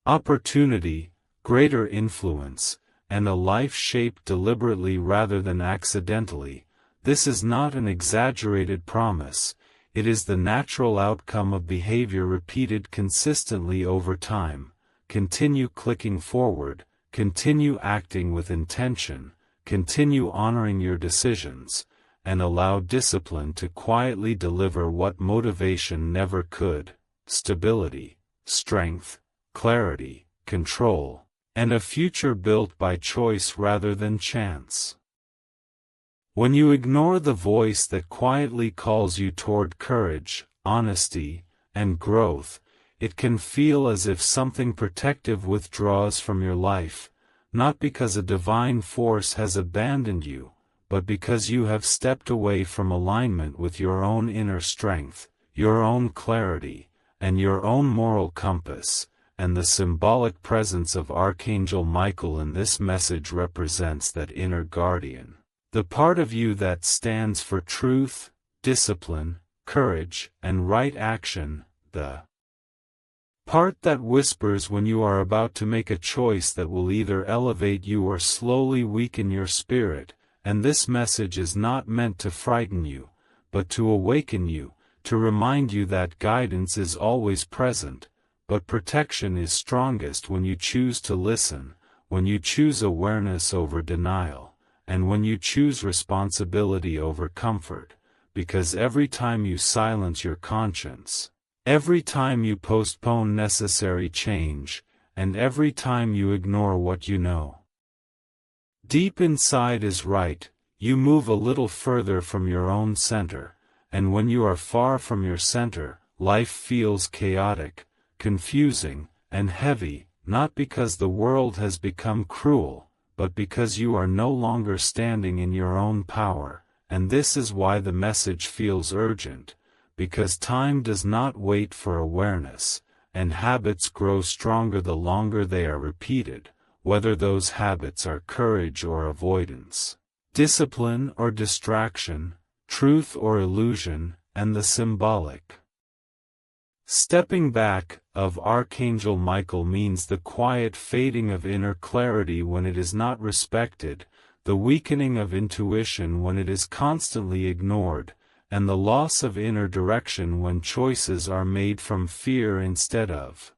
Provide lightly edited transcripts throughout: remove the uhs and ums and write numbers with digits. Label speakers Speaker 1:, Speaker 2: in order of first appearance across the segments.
Speaker 1: opportunity, greater influence, and a life shaped deliberately rather than accidentally. This is not an exaggerated promise, it is the natural outcome of behavior repeated consistently over time. Continue clicking forward, continue acting with intention, continue honoring your decisions, and allow discipline to quietly deliver what motivation never could: stability, strength, clarity, control, and a future built by choice rather than chance. When you ignore the voice that quietly calls you toward courage, honesty, and growth, it can feel as if something protective withdraws from your life, not because a divine force has abandoned you, but because you have stepped away from alignment with your own inner strength, your own clarity, and your own moral compass. And the symbolic presence of Archangel Michael in this message represents that inner guardian, the part of you that stands for truth, discipline, courage, and right action, the part that whispers when you are about to make a choice that will either elevate you or slowly weaken your spirit. And this message is not meant to frighten you, but to awaken you, to remind you that guidance is always present, but protection is strongest when you choose to listen, when you choose awareness over denial, and when you choose responsibility over comfort. Because every time you silence your conscience, every time you postpone necessary change, and every time you ignore what you know deep inside is right, you move a little further from your own center, and when you are far from your center, life feels chaotic, confusing, and heavy, not because the world has become cruel, but because you are no longer standing in your own power. And this is why the message feels urgent, because time does not wait for awareness, and habits grow stronger the longer they are repeated, whether those habits are courage or avoidance, discipline or distraction, truth or illusion, and the symbolic stepping back of Archangel Michael means the quiet fading of inner clarity when it is not respected, the weakening of intuition when it is constantly ignored, and the loss of inner direction when choices are made from fear instead of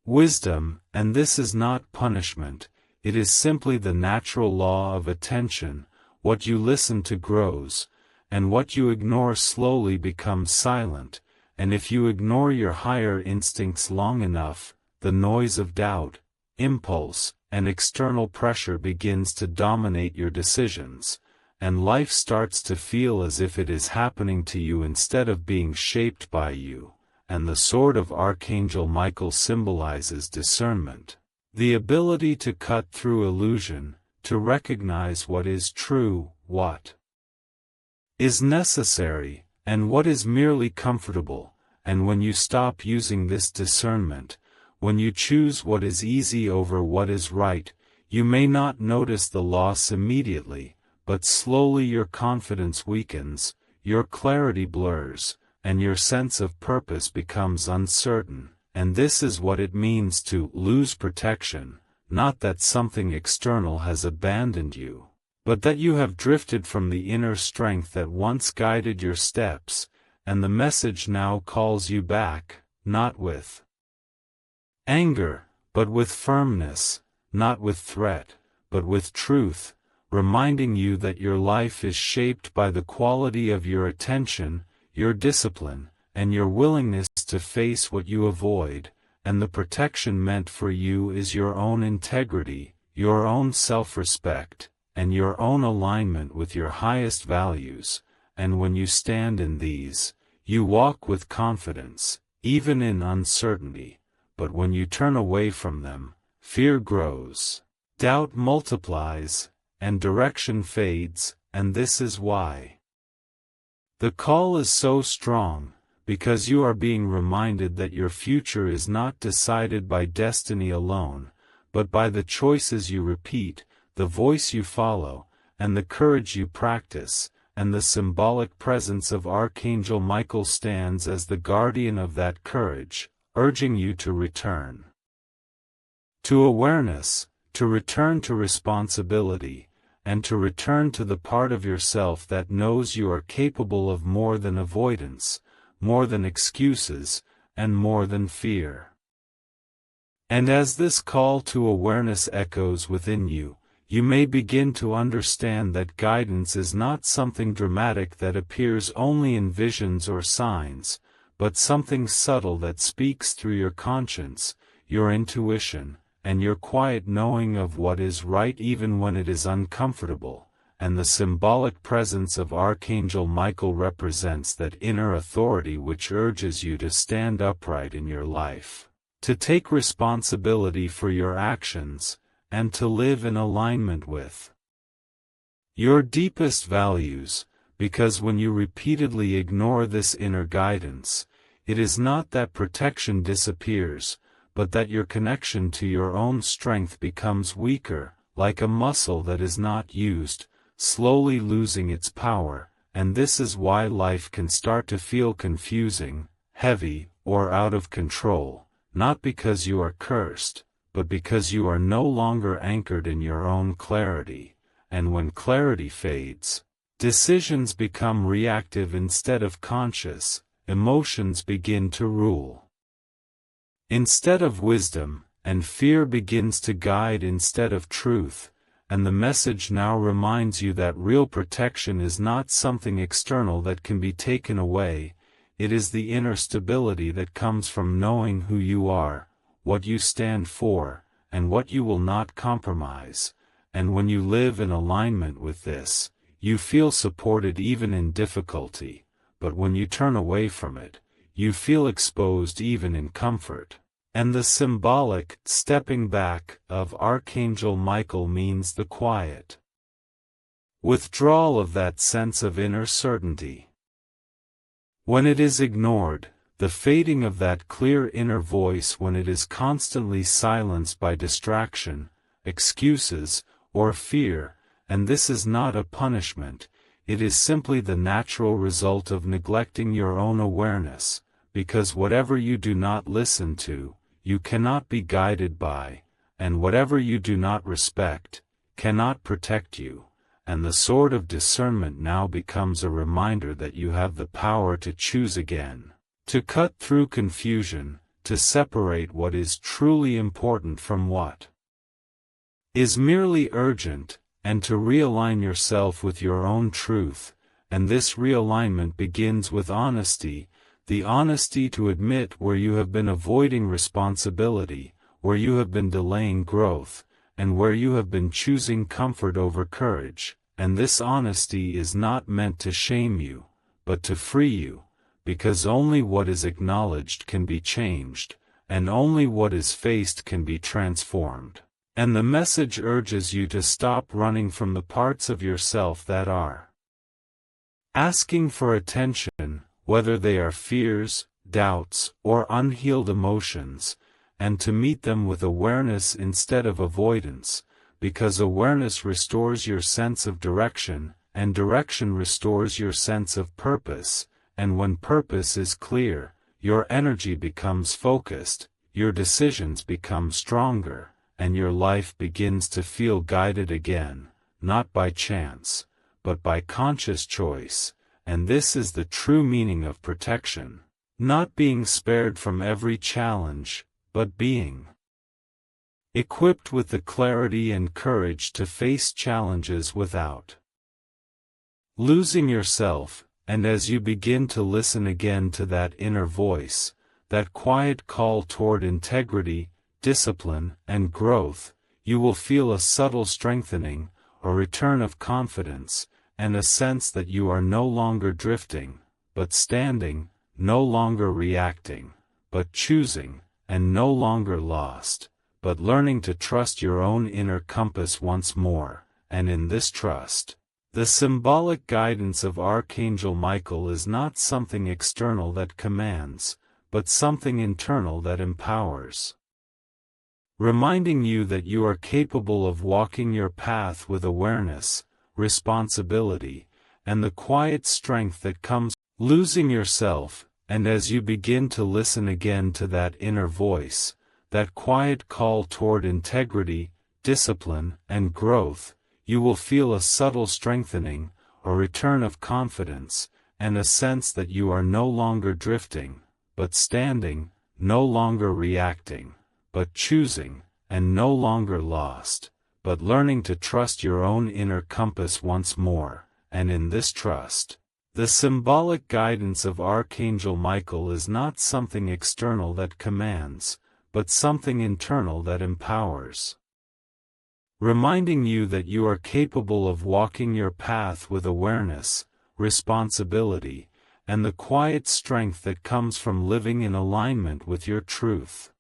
Speaker 1: wisdom. And this is not punishment, it is simply the natural law of attention. What you listen to grows, and what you ignore slowly becomes silent. And if you ignore your higher instincts long enough, the noise of doubt, impulse, and external pressure begins to dominate your decisions, and life starts to feel as if it is happening to you instead of being shaped by you. And the sword of Archangel Michael symbolizes discernment, the ability to cut through illusion, to recognize what is true, what is necessary, and what is merely comfortable. And when you stop using this discernment, when you choose what is easy over what is right, you may not notice the loss immediately, but slowly your confidence weakens, your clarity blurs, and your sense of purpose becomes uncertain. And this is what it means to lose protection, not that something external has abandoned you, but that you have drifted from the inner strength that once guided your steps. And the message now calls you back, not with anger, but with firmness, not with threat, but with truth, reminding you that your life is shaped by the quality of your attention, your discipline, and your willingness to face what you avoid. And the protection meant for you is your own integrity, your own self-respect, and your own alignment with your highest values. And when you stand in these, you walk with confidence, even in uncertainty. But when you turn away from them, fear grows, doubt multiplies, and direction fades. And this is why the call is so strong, because you are being reminded that your future is not decided by destiny alone, but by the choices you repeat, the voice you follow, and the courage you practice. And the symbolic presence of Archangel Michael stands as the guardian of that courage, urging you to return to awareness, to return to responsibility, and to return to the part of yourself that knows you are capable of more than avoidance, more than excuses, and more than fear. And as this call to awareness echoes within you, you may begin to understand that guidance is not something dramatic that appears only in visions or signs, but something subtle that speaks through your conscience, your intuition, and your quiet knowing of what is right even when it is uncomfortable. And the symbolic presence of Archangel Michael represents that inner authority which urges you to stand upright in your life, to take responsibility for your actions, and to live in alignment with your deepest values, because when you repeatedly ignore this inner guidance, it is not that protection disappears, but that your connection to your own strength becomes weaker, like a muscle that is not used, slowly losing its power. And this is why life can start to feel confusing, heavy, or out of control, not because you are cursed, but because you are no longer anchored in your own clarity. And when clarity fades, decisions become reactive instead of conscious, emotions begin to rule instead of wisdom, and fear begins to guide instead of truth. And the message now reminds you that real protection is not something external that can be taken away, it is the inner stability that comes from knowing who you are, what you stand for, and what you will not compromise. And when you live in alignment with this, you feel supported even in difficulty, but when you turn away from it, you feel exposed even in comfort. And the symbolic stepping back of Archangel Michael means the quiet withdrawal of that sense of inner certainty. When it is ignored, the fading of that clear inner voice when it is constantly silenced by distraction, excuses, or fear. And this is not a punishment, it is simply the natural result of neglecting your own awareness, because whatever you do not listen to, you cannot be guided by, and whatever you do not respect, cannot protect you. And the sword of discernment now becomes a reminder that you have the power to choose again, to cut through confusion, to separate what is truly important from what is merely urgent, and to realign yourself with your own truth. And this realignment begins with honesty, the honesty to admit where you have been avoiding responsibility, where you have been delaying growth, and where you have been choosing comfort over courage. And this honesty is not meant to shame you, but to free you, because only what is acknowledged can be changed, and only what is faced can be transformed. And the message urges you to stop running from the parts of yourself that are asking for attention, whether they are fears, doubts, or unhealed emotions, and to meet them with awareness instead of avoidance, because awareness restores your sense of direction, and direction restores your sense of purpose. And when purpose is clear, your energy becomes focused, your decisions become stronger, and your life begins to feel guided again, not by chance, but by conscious choice. And this is the true meaning of protection, not being spared from every challenge, but being equipped with the clarity and courage to face challenges without losing yourself. And as you begin to listen again to that inner voice, that quiet call toward integrity, discipline, and growth, you will feel a subtle strengthening, a return of confidence, and a sense that you are no longer drifting, but standing, no longer reacting, but choosing, and no longer lost, but learning to trust your own inner compass once more. And in this trust, the symbolic guidance of Archangel Michael is not something external that commands, but something internal that empowers, reminding you that you are capable of walking your path with awareness, responsibility, and the quiet strength that comes losing yourself. And as you begin to listen again to that inner voice, that quiet call toward integrity, discipline, and growth, you will feel a subtle strengthening, a return of confidence, and a sense that you are no longer drifting, but standing, no longer reacting, but choosing, and no longer lost, but learning to trust your own inner compass once more, and in this trust, the symbolic guidance of Archangel Michael is not something external that commands, but something internal that empowers. Reminding you that you are capable of walking your path with awareness, responsibility, and the quiet strength that comes from living in alignment with your truth.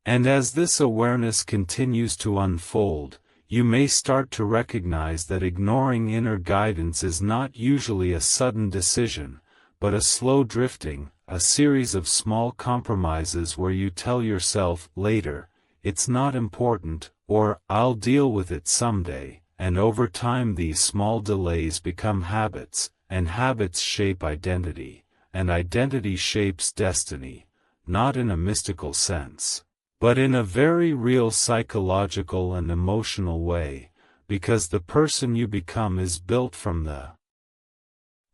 Speaker 1: And as this awareness continues to unfold, you may start to recognize that ignoring inner guidance is not usually a sudden decision, but a slow drifting, a series of small compromises where you tell yourself, later, it's not important, or I'll deal with it someday, and over time these small delays become habits, and habits shape identity, and identity shapes destiny, not in a mystical sense, but in a very real psychological and emotional way, because the person you become is built from the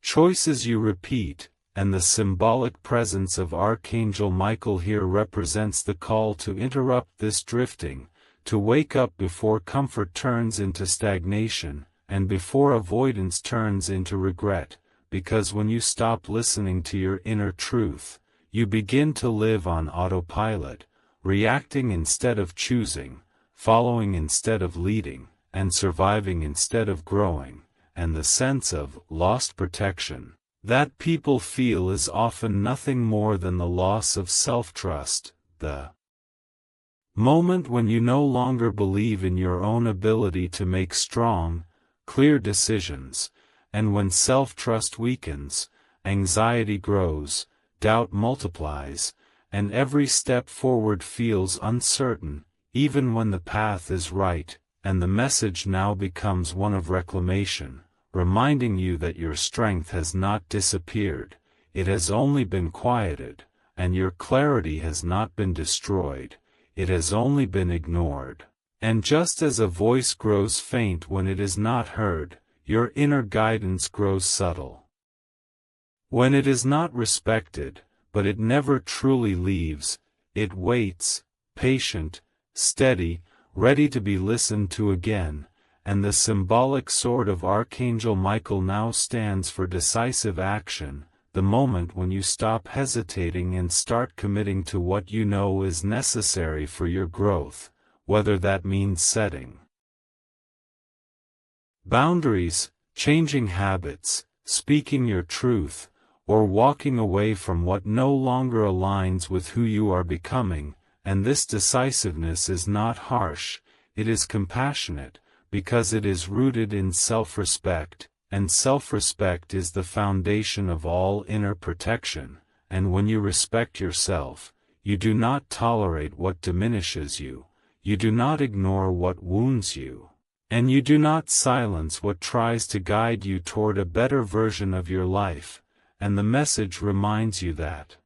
Speaker 1: choices you repeat, and the symbolic presence of Archangel Michael here represents the call to interrupt this drifting, to wake up before comfort turns into stagnation, and before avoidance turns into regret, because when you stop listening to your inner truth, you begin to live on autopilot, reacting instead of choosing, following instead of leading, and surviving instead of growing, and the sense of lost protection that people feel is often nothing more than the loss of self-trust, the moment when you no longer believe in your own ability to make strong, clear decisions, and when self-trust weakens, anxiety grows, doubt multiplies, and every step forward feels uncertain, even when the path is right, and the message now becomes one of reclamation, reminding you that your strength has not disappeared, it has only been quieted, and your clarity has not been destroyed, it has only been ignored. And just as a voice grows faint when it is not heard, your inner guidance grows subtle. When it is not respected, but it never truly leaves, it waits, patient, steady, ready to be listened to again, and the symbolic sword of Archangel Michael now stands for decisive action, the moment when you stop hesitating and start committing to what you know is necessary for your growth, whether that means setting boundaries, changing habits, speaking your truth, or walking away from what no longer aligns with who you are becoming, and this decisiveness is not harsh, it is compassionate, because it is rooted in self-respect, and self-respect is the foundation of all inner protection, and when you respect yourself, you do not tolerate what diminishes you, you do not ignore what wounds you, and you do not silence what tries to guide you toward a better version of your life, and the message reminds you that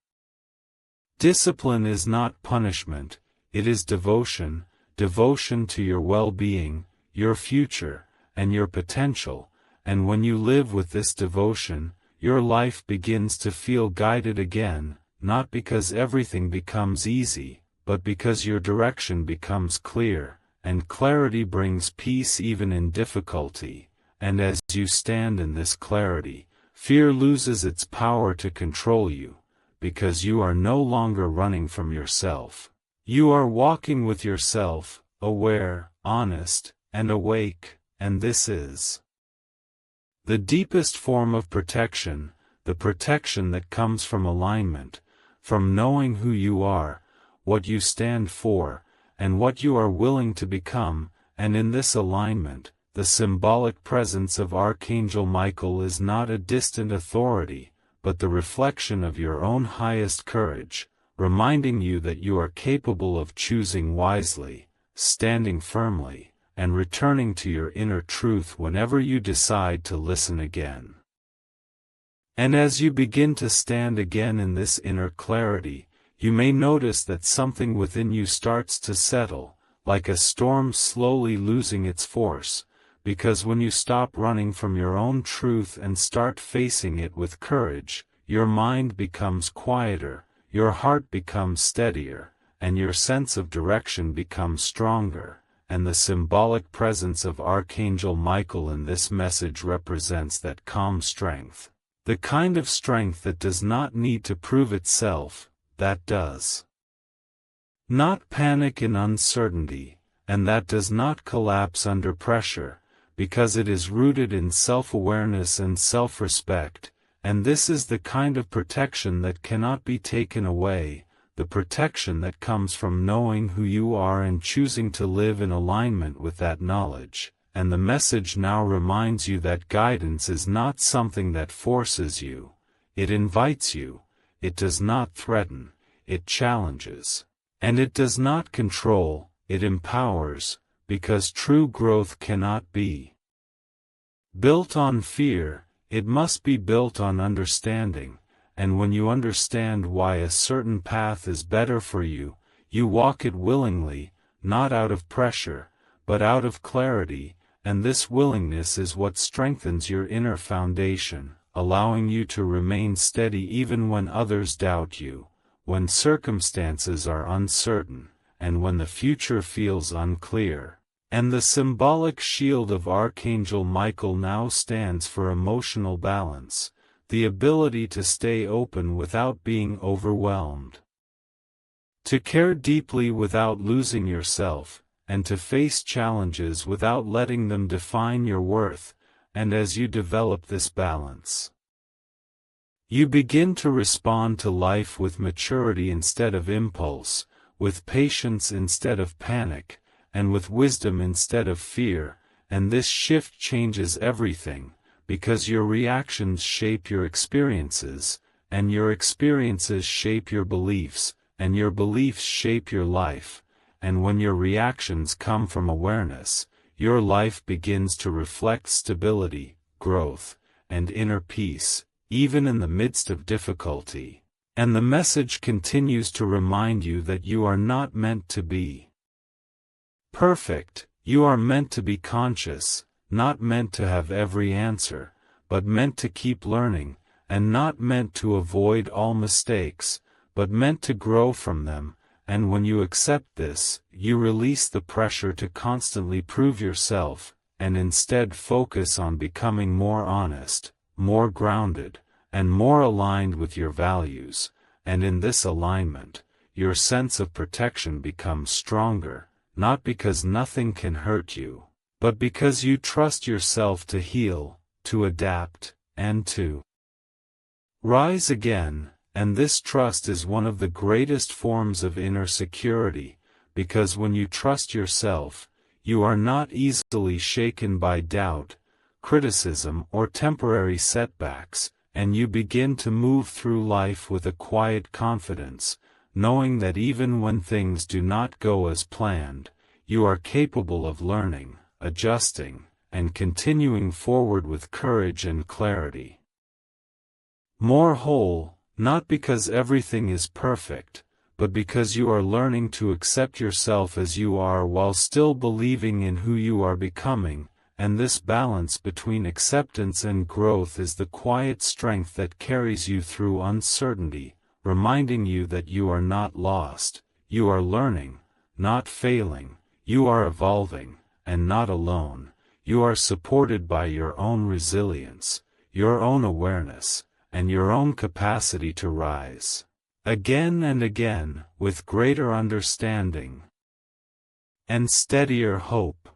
Speaker 1: discipline is not punishment, it is devotion, devotion to your well-being, your future, and your potential, and when you live with this devotion, your life begins to feel guided again, not because everything becomes easy, but because your direction becomes clear, and clarity brings peace even in difficulty, and as you stand in this clarity, fear loses its power to control you, because you are no longer running from yourself. You are walking with yourself, aware, honest, and awake, and this is the deepest form of protection, the protection that comes from alignment, from knowing who you are, what you stand for, and what you are willing to become, and in this alignment, the symbolic presence of Archangel Michael is not a distant authority, but the reflection of your own highest courage, reminding you that you are capable of choosing wisely, standing firmly, and returning to your inner truth whenever you decide to listen again. And as you begin to stand again in this inner clarity, you may notice that something within you starts to settle, like a storm slowly losing its force, because when you stop running from your own truth and start facing it with courage, your mind becomes quieter, your heart becomes steadier, and your sense of direction becomes stronger. And the symbolic presence of Archangel Michael in this message represents that calm strength. The kind of strength that does not need to prove itself, that does not panic in uncertainty, and that does not collapse under pressure, because it is rooted in self-awareness and self-respect, and this is the kind of protection that cannot be taken away, the protection that comes from knowing who you are and choosing to live in alignment with that knowledge. And the message now reminds you that guidance is not something that forces you, it invites you, it does not threaten, it challenges. And it does not control, it empowers, because true growth cannot be built on fear, it must be built on understanding. And when you understand why a certain path is better for you, you walk it willingly, not out of pressure, but out of clarity, and this willingness is what strengthens your inner foundation, allowing you to remain steady even when others doubt you, when circumstances are uncertain, and when the future feels unclear. And the symbolic shield of Archangel Michael now stands for emotional balance, the ability to stay open without being overwhelmed, to care deeply without losing yourself, and to face challenges without letting them define your worth. And as you develop this balance, you begin to respond to life with maturity instead of impulse, with patience instead of panic, and with wisdom instead of fear. And this shift changes everything, because your reactions shape your experiences, and your experiences shape your beliefs, and your beliefs shape your life. And when your reactions come from awareness, your life begins to reflect stability, growth, and inner peace, even in the midst of difficulty. And the message continues to remind you that you are not meant to be perfect, you are meant to be conscious, not meant to have every answer, but meant to keep learning, and not meant to avoid all mistakes, but meant to grow from them. And when you accept this, you release the pressure to constantly prove yourself, and instead focus on becoming more honest, more grounded, and more aligned with your values. And in this alignment, your sense of protection becomes stronger, not because nothing can hurt you, but because you trust yourself to heal, to adapt, and to rise again. And this trust is one of the greatest forms of inner security, because when you trust yourself, you are not easily shaken by doubt, criticism, or temporary setbacks, and you begin to move through life with a quiet confidence, knowing that even when things do not go as planned, you are capable of learning, adjusting, and continuing forward with courage and clarity. More whole, not because everything is perfect, but because you are learning to accept yourself as you are while still believing in who you are becoming. And this balance between acceptance and growth is the quiet strength that carries you through uncertainty, reminding you that you are not lost, you are learning, not failing, you are evolving, and not alone. You are supported by your own resilience, your own awareness, and your own capacity to rise again and again, with greater understanding and steadier hope.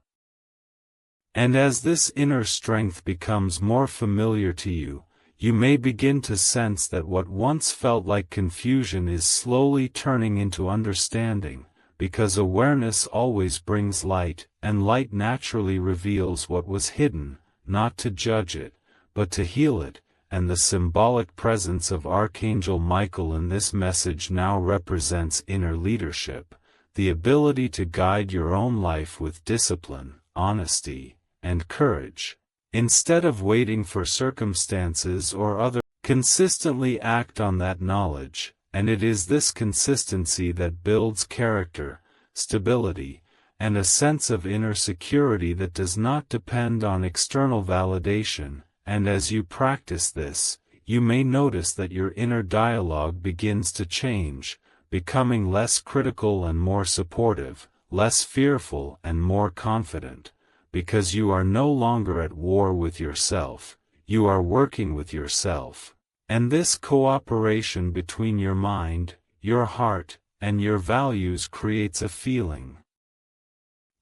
Speaker 1: And as this inner strength becomes more familiar to you, you may begin to sense that what once felt like confusion is slowly turning into understanding, because awareness always brings light, and light naturally reveals what was hidden, not to judge it, but to heal it. And the symbolic presence of Archangel Michael in this message now represents inner leadership, the ability to guide your own life with discipline, honesty, and courage. Instead of waiting for circumstances or others, consistently act on that knowledge, and it is this consistency that builds character, stability, and a sense of inner security that does not depend on external validation. And as you practice this, you may notice that your inner dialogue begins to change, becoming less critical and more supportive, less fearful and more confident, because you are no longer at war with yourself, you are working with yourself. And this cooperation between your mind, your heart, and your values creates a feeling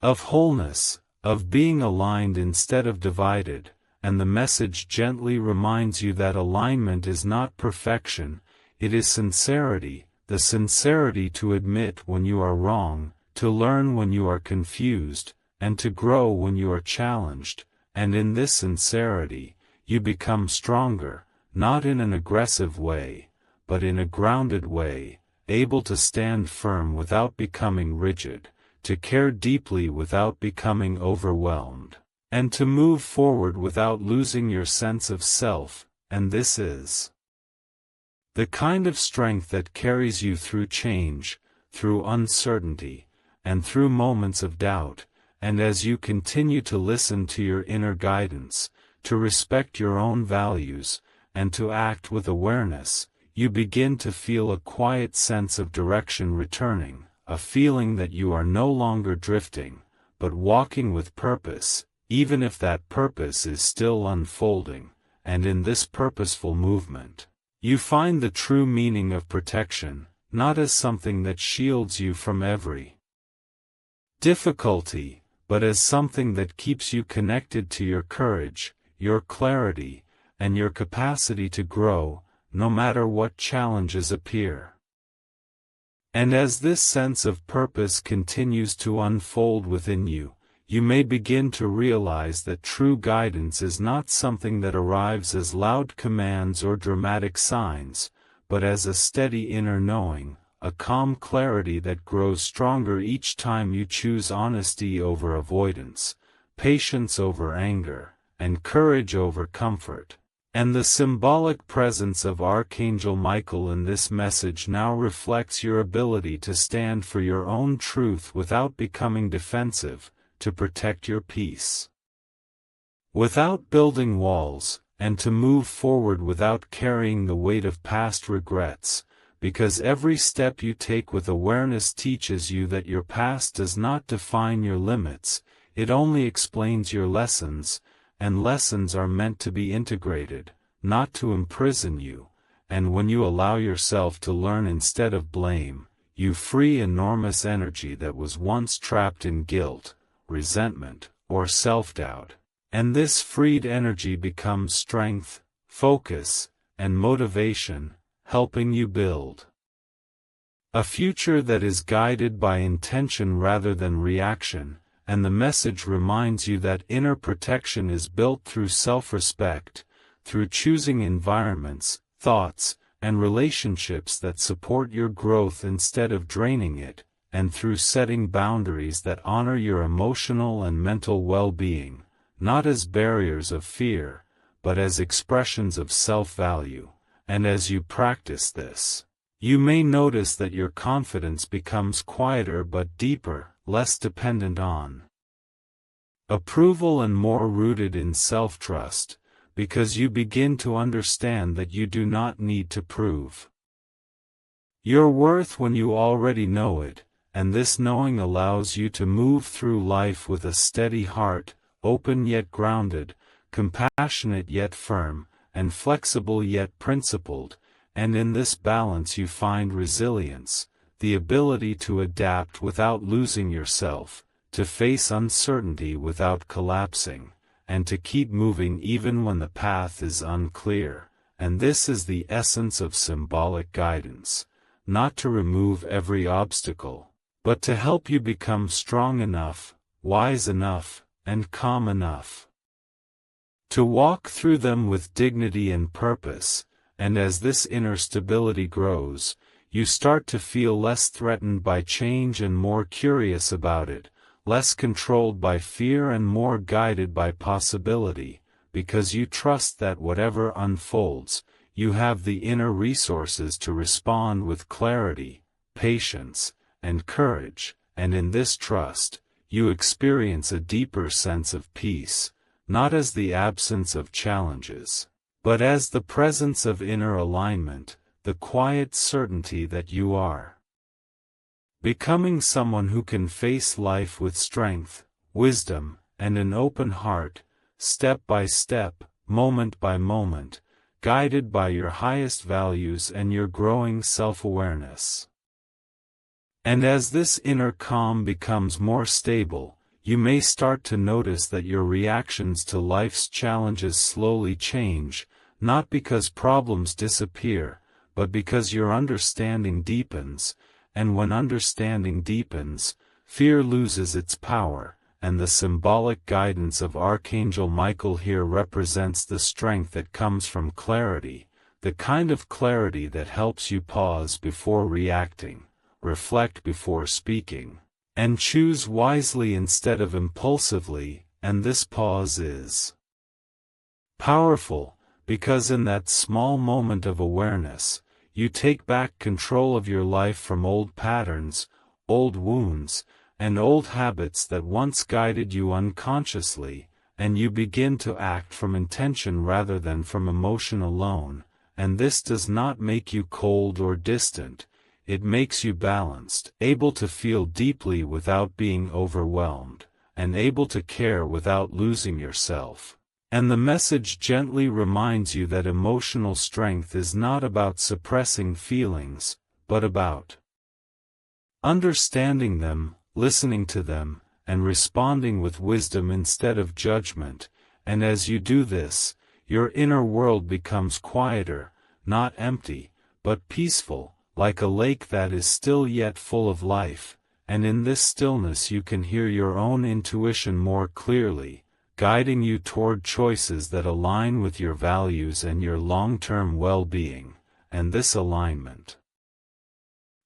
Speaker 1: of wholeness, of being aligned instead of divided, and the message gently reminds you that alignment is not perfection, it is sincerity, the sincerity to admit when you are wrong, to learn when you are confused, and to grow when you are challenged, and in this sincerity, you become stronger, not in an aggressive way, but in a grounded way, able to stand firm without becoming rigid, to care deeply without becoming overwhelmed, and to move forward without losing your sense of self. And this is the kind of strength that carries you through change, through uncertainty, and through moments of doubt. And as you continue to listen to your inner guidance, to respect your own values, and to act with awareness, you begin to feel a quiet sense of direction returning, a feeling that you are no longer drifting, but walking with purpose, even if that purpose is still unfolding. And in this purposeful movement, you find the true meaning of protection, not as something that shields you from every difficulty, but as something that keeps you connected to your courage, your clarity, and your capacity to grow, no matter what challenges appear. And as this sense of purpose continues to unfold within you, you may begin to realize that true guidance is not something that arrives as loud commands or dramatic signs, but as a steady inner knowing, a calm clarity that grows stronger each time you choose honesty over avoidance, patience over anger, and courage over comfort. And the symbolic presence of Archangel Michael in this message now reflects your ability to stand for your own truth without becoming defensive, to protect your peace without building walls, and to move forward without carrying the weight of past regrets, because every step you take with awareness teaches you that your past does not define your limits, it only explains your lessons, and lessons are meant to be integrated, not to imprison you. And when you allow yourself to learn instead of blame, you free enormous energy that was once trapped in guilt, resentment, or self-doubt. And this freed energy becomes strength, focus, and motivation, helping you build a future that is guided by intention rather than reaction. And the message reminds you that inner protection is built through self-respect, through choosing environments, thoughts, and relationships that support your growth instead of draining it, and through setting boundaries that honor your emotional and mental well-being, not as barriers of fear, but as expressions of self-value. And as you practice this, you may notice that your confidence becomes quieter but deeper, less dependent on approval and more rooted in self-trust, because you begin to understand that you do not need to prove your worth when you already know it, and this knowing allows you to move through life with a steady heart, open yet grounded, compassionate yet firm, and flexible yet principled. And in this balance you find resilience, the ability to adapt without losing yourself, to face uncertainty without collapsing, and to keep moving even when the path is unclear. And this is the essence of symbolic guidance, not to remove every obstacle, but to help you become strong enough, wise enough, and calm enough to walk through them with dignity and purpose. And as this inner stability grows, you start to feel less threatened by change and more curious about it, less controlled by fear and more guided by possibility, because you trust that whatever unfolds, you have the inner resources to respond with clarity, patience, and courage, and in this trust, you experience a deeper sense of peace, not as the absence of challenges, but as the presence of inner alignment, the quiet certainty that you are becoming someone who can face life with strength, wisdom, and an open heart, step by step, moment by moment, guided by your highest values and your growing self-awareness. And as this inner calm becomes more stable, you may start to notice that your reactions to life's challenges slowly change, not because problems disappear, but because your understanding deepens, and when understanding deepens, fear loses its power, and the symbolic guidance of Archangel Michael here represents the strength that comes from clarity, the kind of clarity that helps you pause before reacting, reflect before speaking, and choose wisely instead of impulsively, and this pause is powerful, because in that small moment of awareness, you take back control of your life from old patterns, old wounds, and old habits that once guided you unconsciously, and you begin to act from intention rather than from emotion alone, and this does not make you cold or distant, it makes you balanced, able to feel deeply without being overwhelmed, and able to care without losing yourself. And the message gently reminds you that emotional strength is not about suppressing feelings, but about understanding them, listening to them, and responding with wisdom instead of judgment, and as you do this, your inner world becomes quieter, not empty, but peaceful, like a lake that is still yet full of life, and in this stillness you can hear your own intuition more clearly, guiding you toward choices that align with your values and your long-term well-being, and this alignment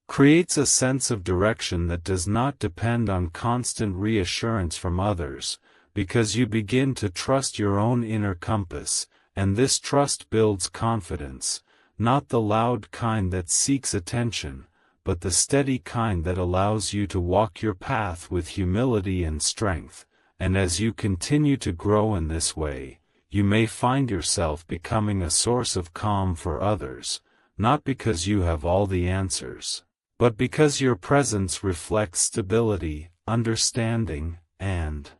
Speaker 1: creates a sense of direction that does not depend on constant reassurance from others, because you begin to trust your own inner compass, and this trust builds confidence, not the loud kind that seeks attention, but the steady kind that allows you to walk your path with humility and strength. And as you continue to grow in this way, you may find yourself becoming a source of calm for others, not because you have all the answers, but because your presence reflects stability, understanding, and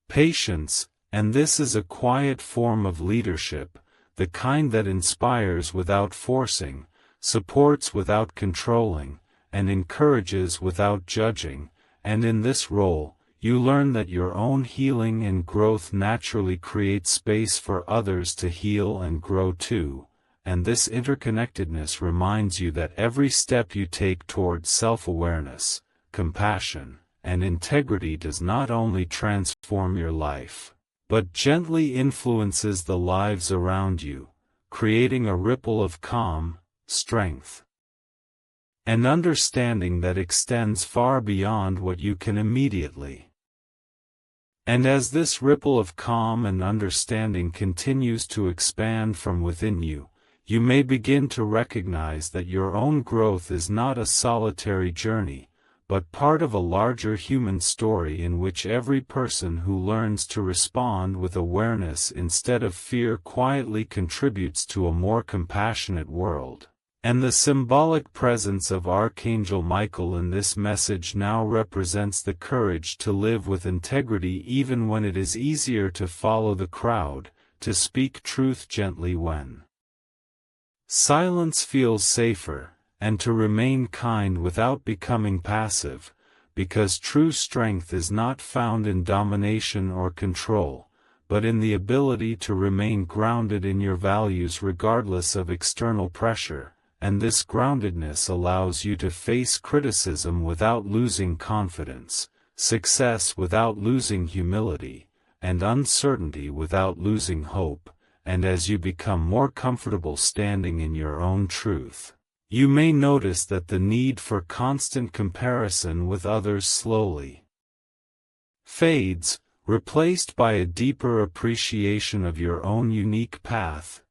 Speaker 1: patience, and this is a quiet form of leadership, the kind that inspires without forcing, supports without controlling, and encourages without judging, and in this role, you learn that your own healing and growth naturally create space for others to heal and grow too, and this interconnectedness reminds you that every step you take toward self-awareness, compassion, and integrity does not only transform your life, but gently influences the lives around you, creating a ripple of calm, strength, and understanding that extends far beyond what you can immediately. And as this ripple of calm and understanding continues to expand from within you, you may begin to recognize that your own growth is not a solitary journey, but part of a larger human story in which every person who learns to respond with awareness instead of fear quietly contributes to a more compassionate world. And the symbolic presence of Archangel Michael in this message now represents the courage to live with integrity even when it is easier to follow the crowd, to speak truth gently when silence feels safer, and to remain kind without becoming passive, because true strength is not found in domination or control, but in the ability to remain grounded in your values regardless of external pressure. And this groundedness allows you to face criticism without losing confidence, success without losing humility, and uncertainty without losing hope, and as you become more comfortable standing in your own truth, you may notice that the need for constant comparison with others slowly fades, replaced by a deeper appreciation of your own unique path,